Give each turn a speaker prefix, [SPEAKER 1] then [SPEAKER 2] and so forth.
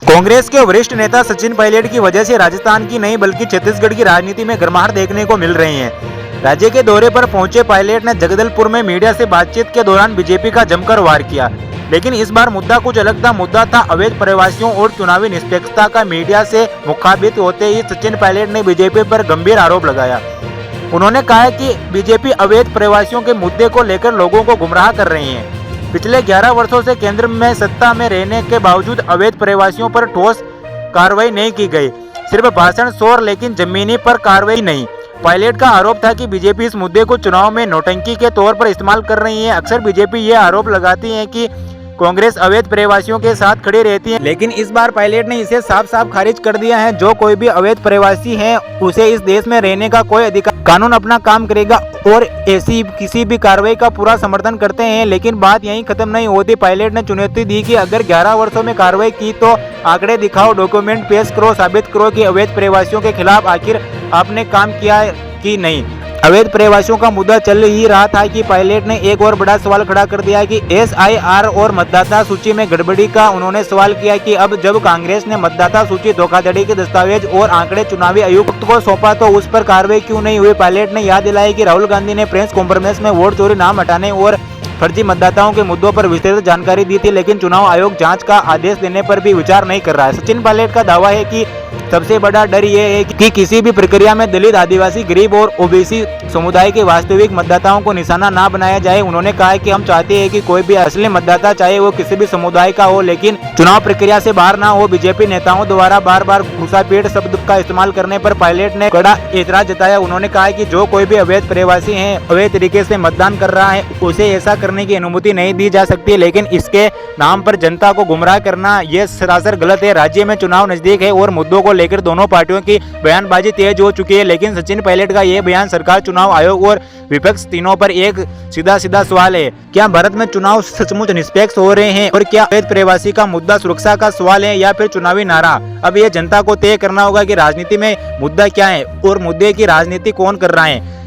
[SPEAKER 1] कांग्रेस के वरिष्ठ नेता सचिन पायलट की वजह से राजस्थान की नहीं बल्कि छत्तीसगढ़ की राजनीति में गर्माहट देखने को मिल रही है। राज्य के दौरे पर पहुंचे पायलट ने जगदलपुर में मीडिया से बातचीत के दौरान बीजेपी का जमकर वार किया, लेकिन इस बार मुद्दा कुछ अलग था। मुद्दा था अवैध प्रवासियों और चुनावी निष्पक्षता का। मीडिया से मुखातिब होते ही सचिन पायलट ने बीजेपी पर गंभीर आरोप लगाया। उन्होंने कहा कि बीजेपी अवैध प्रवासियों के मुद्दे को लेकर लोगों को गुमराह कर रही है। पिछले 11 वर्षों से केंद्र में सत्ता में रहने के बावजूद अवैध प्रवासियों पर ठोस कार्रवाई नहीं की गई, सिर्फ भाषण शोर, लेकिन जमीनी पर कार्रवाई नहीं। पायलट का आरोप था कि बीजेपी इस मुद्दे को चुनाव में नौटंकी के तौर पर इस्तेमाल कर रही है। अक्सर बीजेपी ये आरोप लगाती है कि कांग्रेस अवैध प्रवासियों के साथ खड़ी रहती है, लेकिन इस बार पायलट ने इसे साफ साफ खारिज कर दिया है। जो कोई भी अवैध प्रवासी है उसे इस देश में रहने का कोई अधिकार, कानून अपना काम करेगा और ऐसी किसी भी कार्रवाई का पूरा समर्थन करते हैं। लेकिन बात यहीं खत्म नहीं होती। पायलट ने चुनौती दी कि अगर 11 वर्षों में कार्रवाई की तो आंकड़े दिखाओ, डॉक्यूमेंट पेश करो, साबित करो कि अवैध प्रवासियों के खिलाफ आखिर आपने काम किया कि नहीं। अवैध प्रवासियों का मुद्दा चल ही रहा था कि पायलट ने एक और बड़ा सवाल खड़ा कर दिया कि SIR और मतदाता सूची में गड़बड़ी का। उन्होंने सवाल किया कि अब जब कांग्रेस ने मतदाता सूची धोखाधड़ी के दस्तावेज और आंकड़े चुनावी आयुक्त को सौंपा तो उस पर कार्रवाई क्यों नहीं हुई। पायलट ने याद दिलाया कि राहुल गांधी ने प्रेस कॉन्फ्रेंस में वोट चोरी, नाम हटाने और फर्जी मतदाताओं के मुद्दों पर विस्तृत जानकारी दी थी, लेकिन चुनाव आयोग जांच का आदेश देने पर भी विचार नहीं कर रहा है। सचिन पायलट का दावा है कि सबसे बड़ा डर ये है कि किसी भी प्रक्रिया में दलित, आदिवासी, गरीब और ओबीसी समुदाय के वास्तविक मतदाताओं को निशाना ना बनाया जाए। उन्होंने कहा कि हम चाहते हैं कि कोई भी असली मतदाता, चाहे वो किसी भी समुदाय का हो, लेकिन चुनाव प्रक्रिया से बाहर ना हो। बीजेपी नेताओं द्वारा बार बार घुसापैठ शब्द का इस्तेमाल करने पर पायलट ने कड़ा एतराज जताया। उन्होंने कहा कि जो कोई भी अवैध प्रवासी है, अवैध तरीके से मतदान कर रहा है, उसे ऐसा करने की अनुमति नहीं दी जा सकती, लेकिन इसके नाम पर जनता को गुमराह करना ये सरासर गलत है। राज्य में चुनाव नजदीक है और मुद्दों को लेकर दोनों पार्टियों की बयानबाजी तेज हो चुकी है, लेकिन सचिन पायलट का यह बयान सरकार, चुनाव आयोग और विपक्ष तीनों पर एक सीधा सवाल है। क्या भारत में चुनाव सचमुच निष्पक्ष हो रहे हैं और क्या अवैध प्रवासी का मुद्दा सुरक्षा का सवाल है या फिर चुनावी नारा? अब यह जनता को तय करना होगा कि राजनीति में मुद्दा क्या है और मुद्दे की राजनीति कौन कर रहा है।